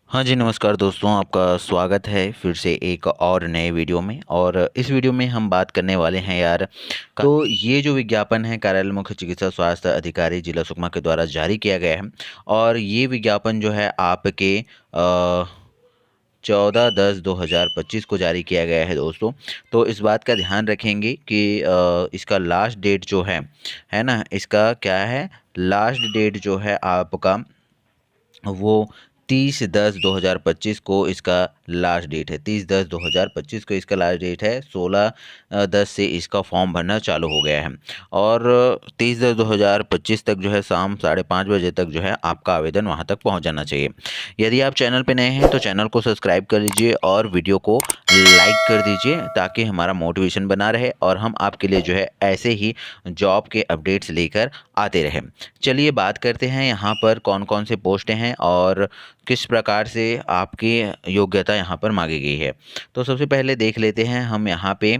हाँ जी, नमस्कार दोस्तों, आपका स्वागत है फिर से एक और नए वीडियो में। और इस वीडियो में हम बात करने वाले हैं यार। तो ये जो विज्ञापन है कार्यालय मुख्य चिकित्सा स्वास्थ्य अधिकारी जिला सुकमा के द्वारा जारी किया गया है। और ये विज्ञापन जो है आपके 14/10/2025 को जारी किया गया है दोस्तों। तो इस बात का ध्यान रखेंगे कि इसका लास्ट डेट जो है ना, इसका क्या है, लास्ट डेट जो है आपका वो 30/10/2025 को इसका लास्ट डेट है। 30/10/2025 को इसका लास्ट डेट है। 16/10 से इसका फॉर्म भरना चालू हो गया है। और 30/10/2025 तक जो है शाम 5:30 बजे तक जो है आपका आवेदन वहां तक पहुंच जाना चाहिए। यदि आप चैनल पे नए हैं तो चैनल को सब्सक्राइब कर लीजिए और वीडियो को लाइक कर दीजिए ताकि हमारा मोटिवेशन बना रहे और हम आपके लिए जो है ऐसे ही जॉब के अपडेट्स लेकर आते रहें। चलिए बात करते हैं यहाँ पर कौन कौन से पोस्ट हैं और किस प्रकार से आपकी योग्यता यहाँ पर मांगी गई है। तो सबसे पहले देख लेते हैं हम यहाँ पे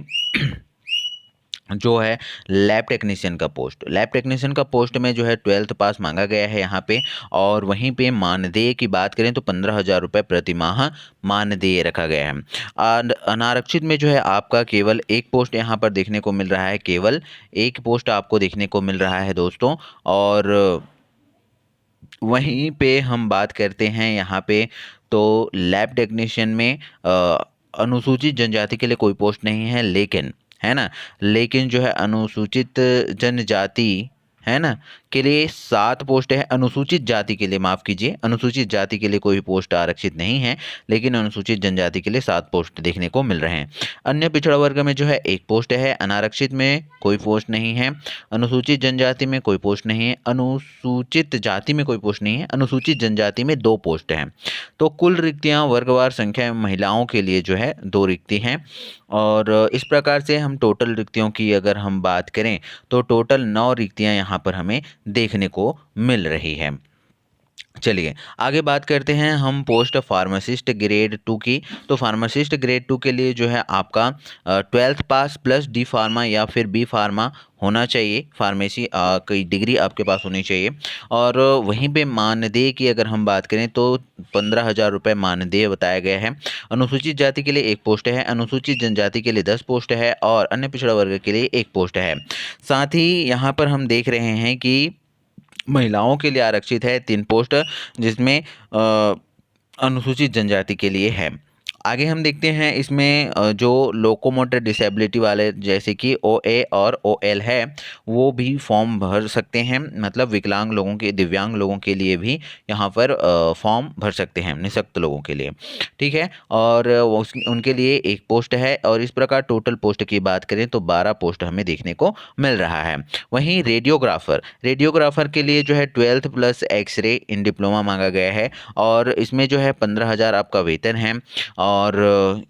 जो है लैब टेक्नीशियन का पोस्ट। लैब टेक्नीशियन का पोस्ट में जो है 12th पास मांगा गया है यहाँ पे। और वहीं पे मानदेय की बात करें तो 15,000 रुपये प्रति माह मानदेय रखा गया है। अनारक्षित में जो है आपका केवल एक पोस्ट यहाँ पर देखने को मिल रहा है, केवल एक पोस्ट आपको देखने को मिल रहा है दोस्तों। और वहीं पे हम बात करते हैं यहाँ पे, तो लैब टेक्नीशियन में अनुसूचित जनजाति के लिए कोई पोस्ट नहीं है, लेकिन है ना, लेकिन जो है अनुसूचित जनजाति है ना के लिए 7 पोस्ट है। अनुसूचित जाति के लिए, माफ़ कीजिए, अनुसूचित जाति के लिए कोई पोस्ट आरक्षित नहीं है, लेकिन अनुसूचित जनजाति के लिए 7 पोस्ट देखने को मिल रहे हैं। अन्य पिछड़ा वर्ग में जो है एक पोस्ट है। अनारक्षित में कोई पोस्ट नहीं है। अनुसूचित जनजाति में कोई पोस्ट नहीं है। अनुसूचित जाति में कोई पोस्ट नहीं है। अनुसूचित जनजाति में 2 पोस्ट हैं। तो कुल रिक्तियां वर्गवार संख्या में महिलाओं के लिए जो है 2 रिक्ति हैं। और इस प्रकार से हम टोटल रिक्तियों की अगर हम बात करें तो टोटल 9 रिक्तियां यहाँ पर हमें देखने को मिल रही है। चलिए आगे बात करते हैं हम पोस्ट फार्मासिस्ट ग्रेड 2 की। तो फार्मासिस्ट ग्रेड 2 के लिए जो है आपका 12th पास प्लस डी फार्मा या फिर बी फार्मा होना चाहिए। फार्मेसी की डिग्री आपके पास होनी चाहिए। और वहीं पे मानदेय की अगर हम बात करें तो 15,000 रुपये मानदेय बताया गया है। अनुसूचित जाति के लिए एक पोस्ट है। अनुसूचित जनजाति के लिए 10 पोस्ट है और अन्य पिछड़ा वर्ग के लिए एक पोस्ट है। साथ ही यहाँ पर हम देख रहे हैं कि महिलाओं के लिए आरक्षित है 3 पोस्ट, जिसमें अनुसूचित जनजाति के लिए है। आगे हम देखते हैं इसमें जो लोकोमोटर डिसेबिलिटी वाले जैसे कि OA और OL है वो भी फॉर्म भर सकते हैं। मतलब विकलांग लोगों के, दिव्यांग लोगों के लिए भी यहाँ पर फॉर्म भर सकते हैं, निःशक्त लोगों के लिए, ठीक है। और उनके लिए एक पोस्ट है। और इस प्रकार टोटल पोस्ट की बात करें तो 12 पोस्ट हमें देखने को मिल रहा है। वहीं रेडियोग्राफर, रेडियोग्राफर के लिए जो है 12th प्लस एक्सरे इन डिप्लोमा मांगा गया है। और इसमें जो है 15,000 आपका वेतन है। और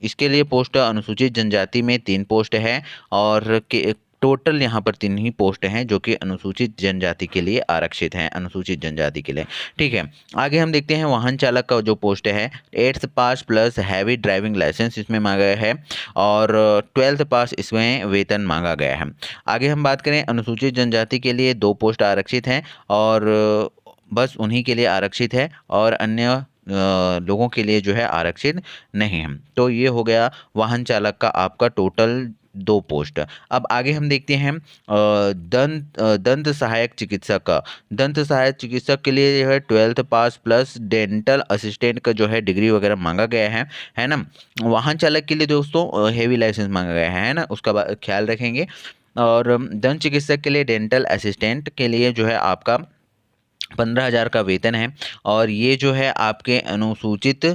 इसके लिए पोस्ट अनुसूचित जनजाति में 3 पोस्ट है। और टोटल यहाँ पर 3 ही पोस्ट हैं जो कि अनुसूचित जनजाति के लिए आरक्षित हैं, अनुसूचित जनजाति के लिए, ठीक है। आगे हम देखते हैं वाहन चालक का जो पोस्ट है 8th पास प्लस हैवी ड्राइविंग लाइसेंस इसमें मांगा गया है। और 12th पास इसमें वेतन मांगा गया है। आगे हम बात करें अनुसूचित जनजाति के लिए 2 पोस्ट आरक्षित हैं और बस उन्हीं के लिए आरक्षित है और अन्य लोगों के लिए जो है आरक्षित नहीं है। तो ये हो गया वाहन चालक का आपका टोटल 2 पोस्ट। अब आगे हम देखते हैं दंत सहायक चिकित्सक का। दंत सहायक चिकित्सक के लिए जो है 12th पास प्लस डेंटल असिस्टेंट का जो है डिग्री वगैरह मांगा गया है ना। वाहन चालक के लिए दोस्तों हेवी लाइसेंस मांगा गया है ना, उसका ख्याल रखेंगे। और दंत चिकित्सक के लिए डेंटल असिस्टेंट के लिए जो है आपका 15,000 का वेतन है। और ये जो है आपके अनुसूचित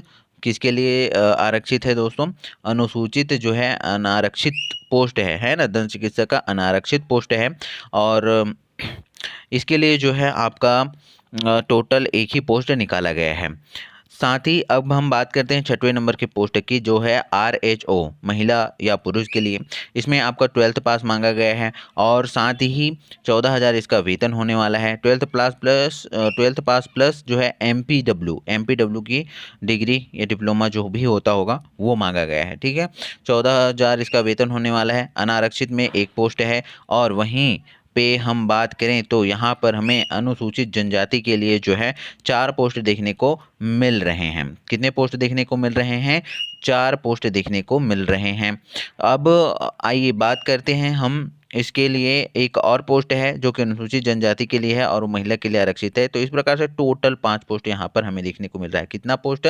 किसके लिए आरक्षित है दोस्तों, अनुसूचित जो है अनारक्षित पोस्ट है ना, दंत चिकित्सक का अनारक्षित पोस्ट है। और इसके लिए जो है आपका टोटल एक ही पोस्ट निकाला गया है। साथ ही अब हम बात करते हैं 6वें नंबर के पोस्ट की, जो है RHO महिला या पुरुष के लिए। इसमें आपका 12th पास मांगा गया है और साथ ही 14,000 इसका वेतन होने वाला है। 12th पास प्लस जो है MPW की डिग्री या डिप्लोमा जो भी होता होगा वो मांगा गया है, ठीक है। 14,000 इसका वेतन होने वाला है। अनारक्षित में एक पोस्ट है और वहीं पे हम बात करें तो यहाँ पर हमें अनुसूचित जनजाति के लिए जो है 4 पोस्ट देखने को मिल रहे हैं। कितने पोस्ट देखने को मिल रहे हैं? 4 पोस्ट देखने को मिल रहे हैं। अब आइए बात करते हैं हम इसके लिए। एक और पोस्ट है जो कि अनुसूचित जनजाति के लिए है और वो महिला के लिए आरक्षित है। तो इस प्रकार से टोटल 5 पोस्ट यहाँ पर हमें देखने को मिल रहा है। कितना पोस्ट?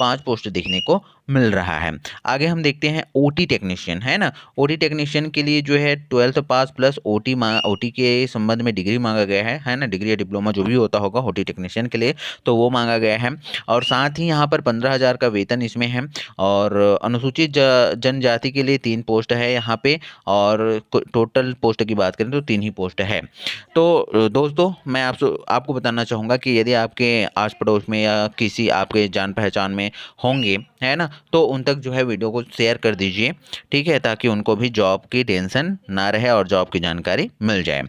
5 पोस्ट देखने को मिल रहा है। आगे हम देखते हैं ओटी टेक्नीशियन, है ना। ओटी टेक्नीशियन के लिए जो है 12th पास प्लस ओटी के संबंध में डिग्री मांगा गया है ना, डिग्री या डिप्लोमा जो भी होता होगा ओटी टेक्नीशियन के लिए, तो वो मांगा गया है। और साथ ही यहाँ पर 15,000 का वेतन इसमें है। और अनुसूचित जनजाति के लिए 3 पोस्ट है यहाँ पे, और टोटल पोस्ट की बात करें तो 3 ही पोस्ट है। तो दोस्तों मैं आपको बताना चाहूँगा कि यदि आपके आस पड़ोस में या किसी आपके जान पहचान में होंगे, है ना, तो उन तक जो है वीडियो को शेयर कर दीजिए, ठीक है, ताकि उनको भी जॉब की टेंशन ना रहे और जॉब की जानकारी मिल जाए,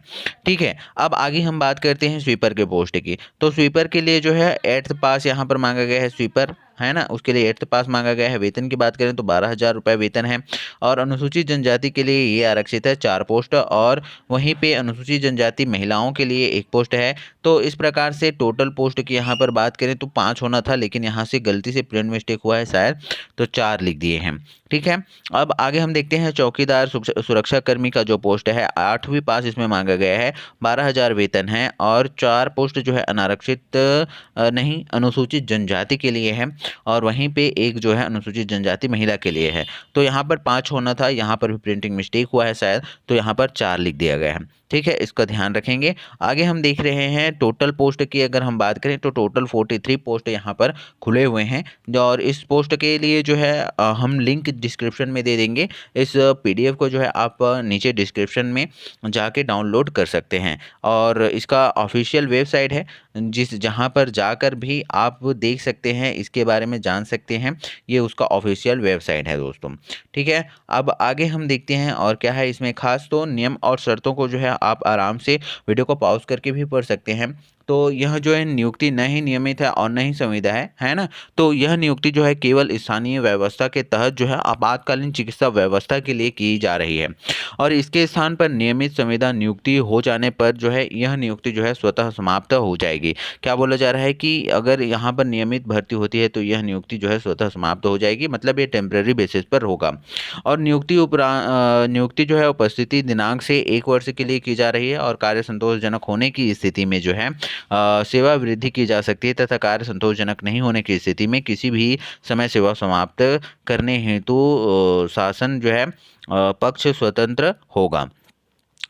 ठीक है। अब आगे हम बात करते हैं स्वीपर के पोस्ट की। तो स्वीपर के लिए जो है 8th पास यहाँ पर मांगा गया है स्वीपर, है ना, उसके लिए 8th पास मांगा गया है। वेतन की बात करें तो 12,000 रुपये वेतन है। और अनुसूचित जनजाति के लिए ये आरक्षित है 4 पोस्ट, और वहीं पे अनुसूचित जनजाति महिलाओं के लिए 1 पोस्ट है। तो इस प्रकार से टोटल पोस्ट की यहाँ पर बात करें तो 5 होना था, लेकिन यहाँ से गलती से प्रिंट मिस्टेक हुआ है शायद, तो 4 लिख दिए हैं, ठीक है। अब आगे हम देखते हैं चौकीदार सुरक्षा कर्मी का जो पोस्ट है 8वीं पास इसमें मांगा गया है। 12,000 वेतन है और 4 पोस्ट जो है अनारक्षित नहीं अनुसूचित जनजाति के लिए है, और वहीं पे एक जो है अनुसूचित जनजाति महिला के लिए है। तो यहाँ पर 5 होना था, यहाँ पर भी प्रिंटिंग मिस्टेक हुआ है शायद, तो यहाँ पर 4 लिख दिया गया है, ठीक है, इसका ध्यान रखेंगे। आगे हम देख रहे हैं टोटल पोस्ट की अगर हम बात करें तो टोटल 43 पोस्ट यहाँ पर खुले हुए हैं। और इस पोस्ट के लिए जो है हम लिंक डिस्क्रिप्शन में दे देंगे। इस पीडीएफ को जो है आप नीचे डिस्क्रिप्शन में जाके डाउनलोड कर सकते हैं, और इसका ऑफिशियल वेबसाइट है जहाँ पर जाकर भी आप देख सकते हैं, इसके बारे में जान सकते हैं। ये उसका ऑफिशियल वेबसाइट है दोस्तों, ठीक है। अब आगे हम देखते हैं और क्या है इसमें खास। तो नियम और शर्तों को जो है आप आराम से वीडियो को पॉज करके भी पढ़ सकते हैं। तो यह जो है नियुक्ति न ही नियमित है और न ही संविदा है ना। तो यह नियुक्ति जो है केवल स्थानीय व्यवस्था के तहत जो है आपातकालीन चिकित्सा व्यवस्था के लिए की जा रही है, और इसके स्थान पर नियमित संविदा नियुक्ति हो जाने पर जो है यह नियुक्ति जो है स्वतः समाप्त हो जाएगी। क्या बोला जा रहा है कि अगर यहाँ पर नियमित भर्ती होती है तो यह नियुक्ति जो है स्वतः समाप्त हो जाएगी, मतलब ये टेम्परेरी बेसिस पर होगा। और नियुक्ति जो है उपस्थिति दिनांक से 1 वर्ष के लिए की जा रही है, और कार्य संतोषजनक होने की स्थिति में जो है सेवा वृद्धि की जा सकती है, तथा कार्य संतोषजनक नहीं होने की स्थिति में किसी भी समय सेवा समाप्त करने हेतु शासन जो है पक्ष स्वतंत्र होगा।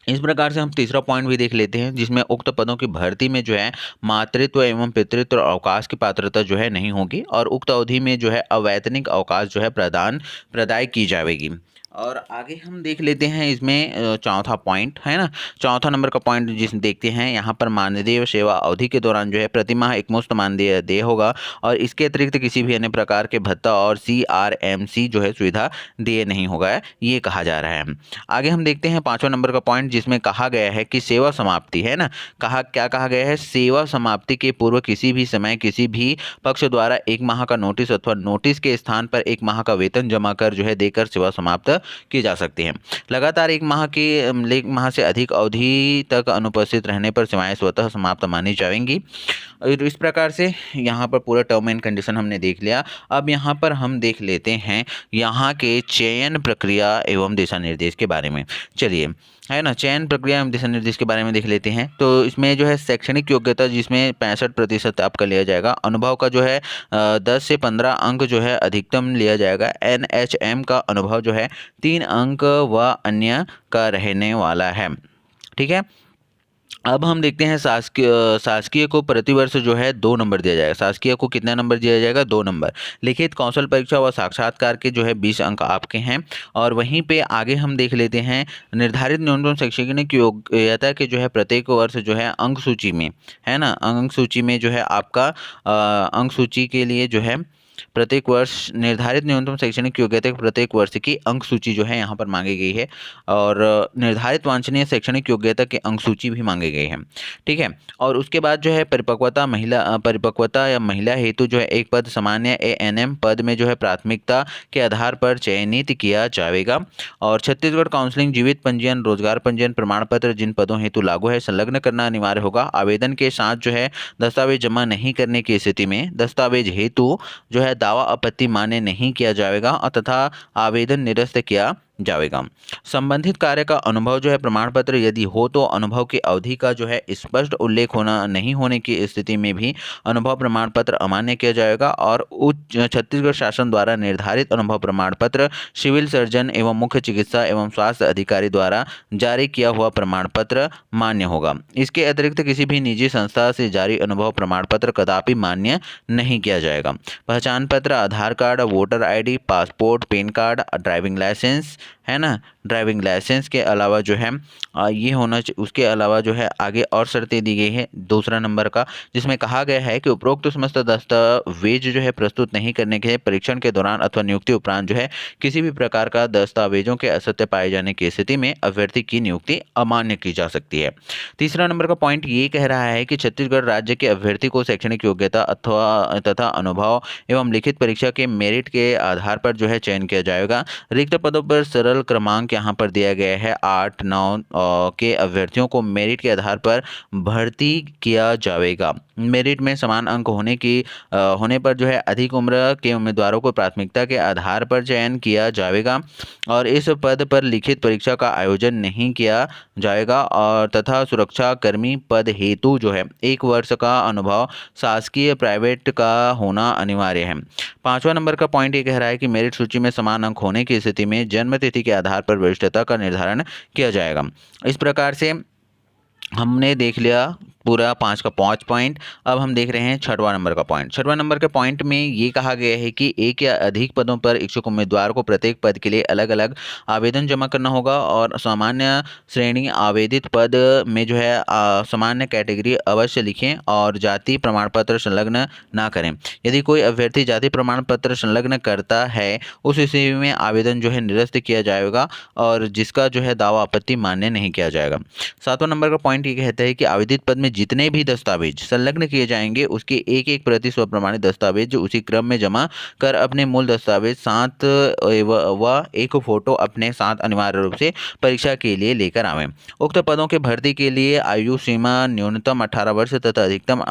इस प्रकार से हम तीसरा पॉइंट भी देख लेते हैं, जिसमें उक्त पदों की भर्ती में जो है मातृत्व एवं पितृत्व और अवकाश की पात्रता जो है नहीं होगी, और उक्त अवधि में जो है अवैतनिक अवकाश जो है प्रदाय की जाएगी। और आगे हम देख लेते हैं इसमें चौथा पॉइंट, है ना, चौथा नंबर का पॉइंट जिस देखते हैं यहाँ पर मानदेय सेवा अवधि के दौरान जो है प्रतिमाह एकमुश्त मानदेय देय होगा, और इसके अतिरिक्त किसी भी अन्य प्रकार के भत्ता और CRMC जो है सुविधा देय नहीं होगा, ये कहा जा रहा है। आगे हम देखते हैं 5वां नंबर का पॉइंट, जिसमें कहा गया है कि सेवा समाप्ति, है ना, क्या कहा गया है, सेवा समाप्ति के पूर्व किसी भी समय किसी भी पक्ष द्वारा 1 माह का नोटिस अथवा नोटिस के स्थान पर 1 माह का वेतन जमा कर जो है देकर सेवा समाप्त की जा सकती है। लगातार 1 माह से अधिक अवधि तक अनुपस्थित रहने पर सेवाएं स्वतः समाप्त मानी जाएंगी। इस प्रकार से यहाँ पर पूरा टर्म एंड कंडीशन हमने देख लिया। अब यहाँ पर हम देख लेते हैं यहाँ के चयन प्रक्रिया एवं दिशा निर्देश के बारे में। चलिए, है ना, चयन प्रक्रिया एवं दिशा निर्देश के बारे में देख लेते हैं। तो इसमें जो है शैक्षणिक योग्यता जिसमें 65% आपका लिया जाएगा। अनुभव का जो है 10 से 15 अंक जो है अधिकतम लिया जाएगा। NHM का अनुभव जो है 3 अंक व अन्य का रहने वाला है, ठीक है। अब हम देखते हैं शासकीय को प्रतिवर्ष जो है 2 नंबर दिया जाएगा। शासकीय को कितना नंबर दिया जाएगा? 2 नंबर। लिखित कौशल परीक्षा व साक्षात्कार के जो है 20 अंक आपके हैं। और वहीं पे आगे हम देख लेते हैं निर्धारित न्यूनतम शैक्षणिक योग्यता के जो है प्रत्येक वर्ष जो है अंक सूची में, है ना, अंक सूची में जो है आपका अंक सूची के लिए जो है प्रत्येक वर्ष निर्धारित न्यूनतम शैक्षणिक योग्यता की प्रत्येक वर्ष की अंक सूची जो है यहाँ पर मांगी गई है और निर्धारित वांछनीय शैक्षणिक योग्यता की अंक सूची भी मांगी गई है। ठीक है। और उसके बाद जो है परिपक्वता या महिला हेतु जो है एक पद सामान्य ANM पद में जो है प्राथमिकता के आधार पर चयनित किया जाएगा। और छत्तीसगढ़ काउंसलिंग जीवित पंजीयन रोजगार पंजीयन प्रमाण पत्र जिन पदों हेतु लागू है संलग्न करना अनिवार्य होगा। आवेदन के साथ जो है दस्तावेज जमा नहीं करने की स्थिति में दस्तावेज हेतु जो है दावा आपत्ति मान्य नहीं किया जाएगा और तथा आवेदन निरस्त किया जाएगा। संबंधित कार्य का अनुभव जो है प्रमाण पत्र यदि हो तो अनुभव की अवधि का जो है स्पष्ट उल्लेख होना नहीं होने की स्थिति में भी अनुभव प्रमाण पत्र अमान्य किया जाएगा। और उच्च छत्तीसगढ़ शासन द्वारा निर्धारित अनुभव प्रमाण पत्र सिविल सर्जन एवं मुख्य चिकित्सा एवं स्वास्थ्य अधिकारी द्वारा जारी किया हुआ प्रमाण पत्र मान्य होगा। इसके अतिरिक्त किसी भी निजी संस्था से जारी अनुभव प्रमाण पत्र कदापि मान्य नहीं किया जाएगा। पहचान पत्र, Aadhaar card, voter ID, passport, PAN card, driving licence है ना, ड्राइविंग लाइसेंस के अलावा जो है ये होना चाहिए। उसके अलावा जो है आगे और शर्तें दी गई है दूसरा नंबर का, जिसमें कहा गया है कि उपरोक्त समस्त दस्तावेज जो है प्रस्तुत नहीं करने के परीक्षण के दौरान अथवा नियुक्ति उपरांत जो है किसी भी प्रकार का दस्तावेजों के असत्य पाए जाने की स्थिति में अभ्यर्थी की नियुक्ति अमान्य की जा सकती है। तीसरा नंबर का पॉइंट ये कह रहा है कि छत्तीसगढ़ राज्य के अभ्यर्थी को शैक्षणिक योग्यता अथवा तथा अनुभव एवं लिखित परीक्षा के मेरिट के आधार पर जो है चयन किया जाएगा। रिक्त पदों पर सरल क्रमांक यहाँ पर दिया गया है 8, 9 के अभ्यर्थियों को मेरिट के आधार पर भर्ती किया जाएगा। मेरिट में समान अंक होने पर जो है अधिक उम्र के उम्मीदवारों को प्राथमिकता के आधार पर चयन किया जाएगा और इस पद पर लिखित परीक्षा का आयोजन नहीं किया जाएगा। और तथा सुरक्षा कर्मी पद हेतु जो है 1 वर्ष का अनुभव शासकीय प्राइवेट का होना अनिवार्य है। पांचवा नंबर का पॉइंट ये कह रहा है कि मेरिट सूची में समान अंक होने की स्थिति में जन्म तिथि के आधार पर वरिष्ठता का निर्धारण किया जाएगा। इस प्रकार से हमने देख लिया पूरा 5 का 5 पॉइंट। अब हम देख रहे हैं छठवां नंबर का पॉइंट। छठवां नंबर के पॉइंट में ये कहा गया है कि एक या अधिक पदों पर इच्छुक उम्मीदवार को प्रत्येक पद के लिए अलग अलग आवेदन जमा करना होगा और सामान्य श्रेणी आवेदित पद में जो है सामान्य कैटेगरी अवश्य लिखें और जाति प्रमाण पत्र संलग्न ना करें। यदि कोई अभ्यर्थी जाति प्रमाण पत्र संलग्न करता है उस स्थिति में आवेदन जो है निरस्त किया जाएगा और जिसका जो है दावा आपत्ति मान्य नहीं किया जाएगा। सातवां नंबर का पॉइंट ये कहता है कि आवेदित पद में जितने भी दस्तावेज संलग्न किए जाएंगे उसके एक प्रति स्वप्रमाणित दस्तावेज उसी क्रम में जमा कर अपने मूल दस्तावेज साथ व एक फोटो अपने साथ अनिवार्य रूप से परीक्षा के लिए लेकर आवें। उक्त पदों के भर्ती के लिए आयु सीमा न्यूनतम 18 वर्ष तथा अधिकतम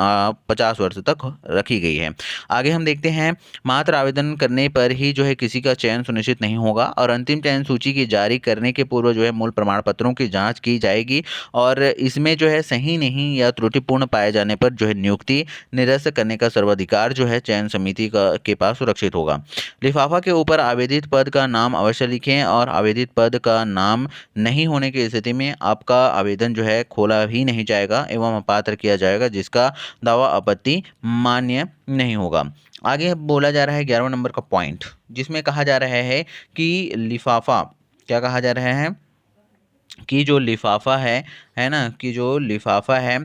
50 वर्ष तक रखी गई है। आगे हम देखते हैं मात्र आवेदन करने पर ही जो है किसी का चयन सुनिश्चित नहीं होगा और अंतिम चयन सूची की जारी करने के पूर्व जो है मूल प्रमाण पत्रों की जाँच की जाएगी और इसमें जो है सही नहीं या त्रुटिपूर्ण पाए जाने पर जो है नियुक्ति निरस्त करने का सर्वाधिकार जो है चयन समिति के पास सुरक्षित होगा। लिफाफा के ऊपर आवेदित पद का नाम अवश्य लिखें और आवेदित पद का नाम नहीं होने की स्थिति में आपका आवेदन जो है खोला ही नहीं जाएगा एवं अपात्र किया जाएगा जिसका दावा आपत्ति मान्य नहीं होगा। आगे बोला जा रहा है 11वां नंबर का पॉइंट, जिसमें कहा जा रहा है कि लिफाफा क्या कहा जा रहा है कि जो लिफाफा है ना, कि जो लिफाफा है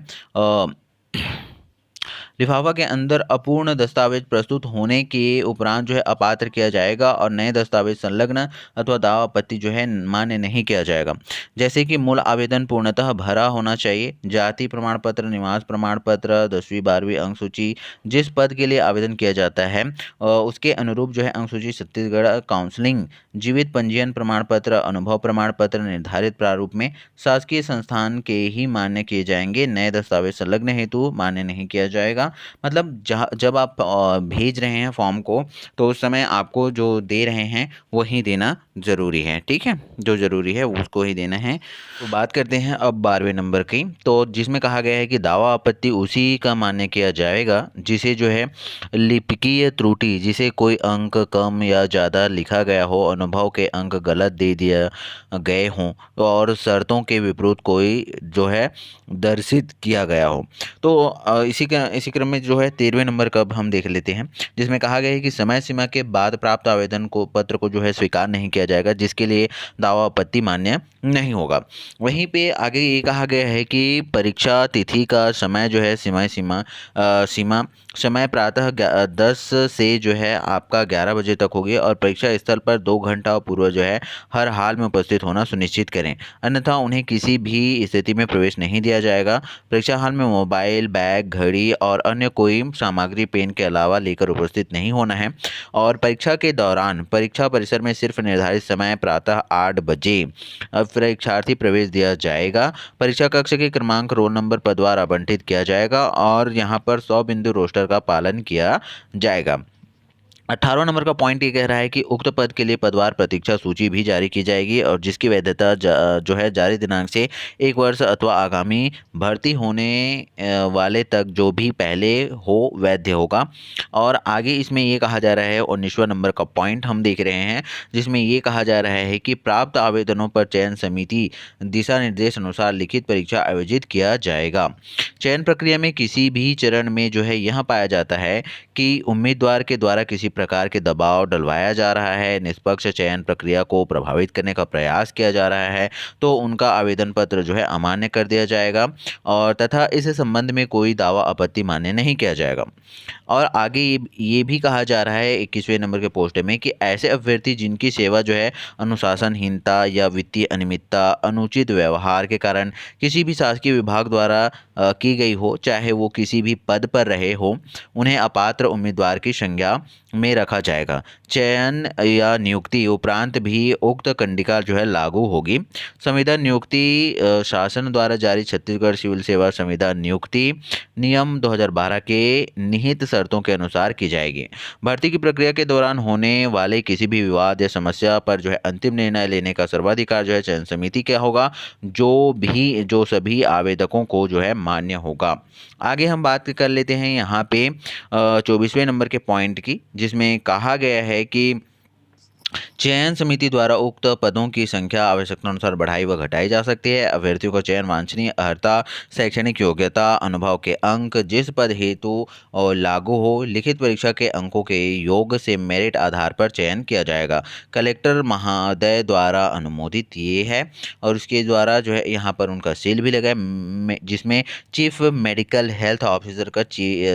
लिफाफा के अंदर अपूर्ण दस्तावेज प्रस्तुत होने के उपरांत जो है अपात्र किया जाएगा और नए दस्तावेज संलग्न अथवा दावा आपत्ति जो है मान्य नहीं किया जाएगा। जैसे कि मूल आवेदन पूर्णतः भरा होना चाहिए, जाति प्रमाण पत्र, निवास प्रमाण पत्र, 10वीं 12वीं अंक सूची, जिस पद के लिए आवेदन किया जाता है उसके अनुरूप जो है अंक सूची, छत्तीसगढ़ काउंसलिंग जीवित पंजीयन प्रमाण पत्र, अनुभव प्रमाण पत्र निर्धारित प्रारूप में शासकीय संस्थान के ही मान्य किए जाएंगे। नए दस्तावेज संलग्न हेतु मान्य नहीं किया जाएगा। मतलब जब आप भेज रहे हैं फॉर्म को तो उस समय आपको जो दे रहे हैं वही देना ज़रूरी है। ठीक है, जो ज़रूरी है उसको ही देना है। तो बात करते हैं अब 12वें नंबर की, तो जिसमें कहा गया है कि दावा आपत्ति उसी का मान्य किया जाएगा जिसे जो है लिपिकीय त्रुटि, जिसे कोई अंक कम या ज़्यादा लिखा गया हो, अनुभव के अंक गलत दे दिया गए हों और शर्तों के विपरीत कोई जो है दर्शित किया गया हो। तो इसी क्रम में जो है 13वें नंबर का अब हम देख लेते हैं, जिसमें कहा गया है कि समय सीमा के बाद प्राप्त आवेदन को पत्र को जो है स्वीकार नहीं किया जाएगा, जिसके लिए दावा आपत्ति मान्य नहीं होगा। वहीं पे आगे ये कहा गया है कि परीक्षा तिथि का समय जो है सीमा समय प्रातः 10 से जो है आपका 11 बजे तक होगी और परीक्षा स्थल पर 2 घंटा पूर्व जो है हर हाल में उपस्थित होना सुनिश्चित करें, अन्यथा उन्हें किसी भी स्थिति में प्रवेश नहीं दिया जाएगा। परीक्षा हाल में मोबाइल, बैग, घड़ी और अन्य कोई सामग्री पेन के अलावा लेकर उपस्थित नहीं होना है और परीक्षा के दौरान परीक्षा परिसर में सिर्फ निर्धारित समय प्रातः 8 बजे परीक्षार्थी प्रवेश दिया जाएगा। परीक्षा कक्ष के क्रमांक, रोल नंबर, पदवार आवंटित किया जाएगा और यहाँ पर 100 बिंदु रोस्टर का पालन किया जाएगा। 18वां नंबर का पॉइंट ये कह रहा है कि उक्त पद के लिए पदवार प्रतीक्षा सूची भी जारी की जाएगी और जिसकी वैधता जो है जारी दिनांक से 1 वर्ष अथवा आगामी भर्ती होने वाले तक जो भी पहले हो वैध होगा। और आगे इसमें ये कहा जा रहा है 19वां नंबर का पॉइंट हम देख रहे हैं, जिसमें ये कहा जा रहा है कि प्राप्त आवेदनों पर चयन समिति दिशा निर्देश अनुसार लिखित परीक्षा आयोजित किया जाएगा। चयन प्रक्रिया में किसी भी चरण में जो है यह पाया जाता है कि उम्मीदवार के द्वारा किसी प्रकार के दबाव डलवाया जा रहा है, निष्पक्ष चयन प्रक्रिया को प्रभावित करने का प्रयास किया जा रहा है, तो उनका आवेदन पत्र जो है अमान्य कर दिया जाएगा और तथा इस संबंध में कोई दावा आपत्ति मान्य नहीं किया जाएगा। और आगे ये भी कहा जा रहा है 21वें नंबर के पोस्ट में कि ऐसे अभ्यर्थी जिनकी सेवा जो है अनुशासनहीनता या वित्तीय अनियमितता, अनुचित व्यवहार के कारण किसी भी शासकीय विभाग द्वारा की गई हो, चाहे वो किसी भी पद पर रहे हो, उन्हें अपात्र उम्मीदवार की संज्ञा में रखा जाएगा। चयन या नियुक्ति उपरांत भी उक्त कंडिका जो है लागू होगी। संविदा नियुक्ति शासन द्वारा जारी छत्तीसगढ़ सिविल सेवा संविदा नियुक्ति नियम 2012 के निहित शर्तों के अनुसार की जाएगी। भर्ती की प्रक्रिया के दौरान होने वाले किसी भी विवाद या समस्या पर जो है अंतिम निर्णय लेने का सर्वाधिकार जो है चयन समिति का होगा, जो सभी आवेदकों को जो है मान्य होगा। आगे हम बात कर लेते हैं यहाँ पे 24वें नंबर के पॉइंट की, जिसमें कहा गया है कि चयन समिति द्वारा उक्त पदों की संख्या आवश्यकता अनुसार बढ़ाई व घटाई जा सकती है। अभ्यर्थियों का चयन वांछनीय अर्हता, शैक्षणिक योग्यता, अनुभव के अंक, जिस पद हेतु और लागू हो, लिखित परीक्षा के अंकों के योग से मेरिट आधार पर चयन किया जाएगा। कलेक्टर महोदय द्वारा अनुमोदित ये है और उसके द्वारा जो है यहाँ पर उनका सील भी लगा है, जिसमें चीफ मेडिकल हेल्थ ऑफिसर का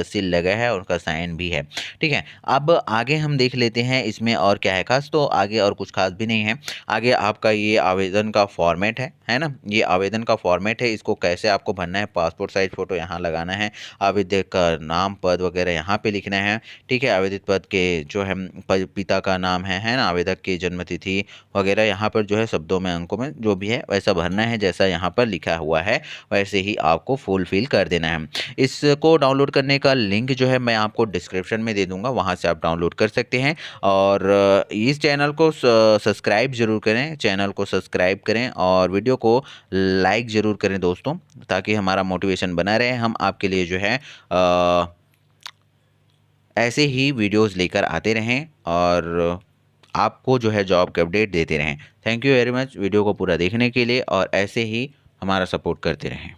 सील लगा है और उनका साइन भी है। ठीक है, अब आगे हम देख लेते हैं इसमें और क्या है खास। तो आगे और कुछ खास भी नहीं है। आगे आपका ये आवेदन का फॉर्मेट है ना, ये आवेदन का फॉर्मेट है। इसको कैसे आपको भरना है, पासपोर्ट साइज फ़ोटो यहाँ लगाना है, आवेदक का नाम, पद वगैरह यहाँ पे लिखना है। ठीक है, आवेदित पद के जो है पिता का नाम है ना, आवेदक की जन्मतिथि वगैरह यहाँ पर जो है शब्दों में, अंकों में जो भी है वैसा भरना है, जैसा यहाँ पर लिखा हुआ है वैसे ही आपको फुलफिल कर देना है। इसको डाउनलोड करने का लिंक जो है मैं आपको डिस्क्रिप्शन में दे दूँगा, वहाँ से आप डाउनलोड कर सकते हैं। और इस चैनल को सब्सक्राइब ज़रूर करें, चैनल को सब्सक्राइब करें और वीडियो को लाइक ज़रूर करें दोस्तों, ताकि हमारा मोटिवेशन बना रहे। हम आपके लिए जो है ऐसे ही वीडियोस लेकर आते रहें और आपको जो है जॉब के अपडेट देते रहें। Thank you very much video को पूरा देखने के लिए और ऐसे ही हमारा सपोर्ट करते रहें।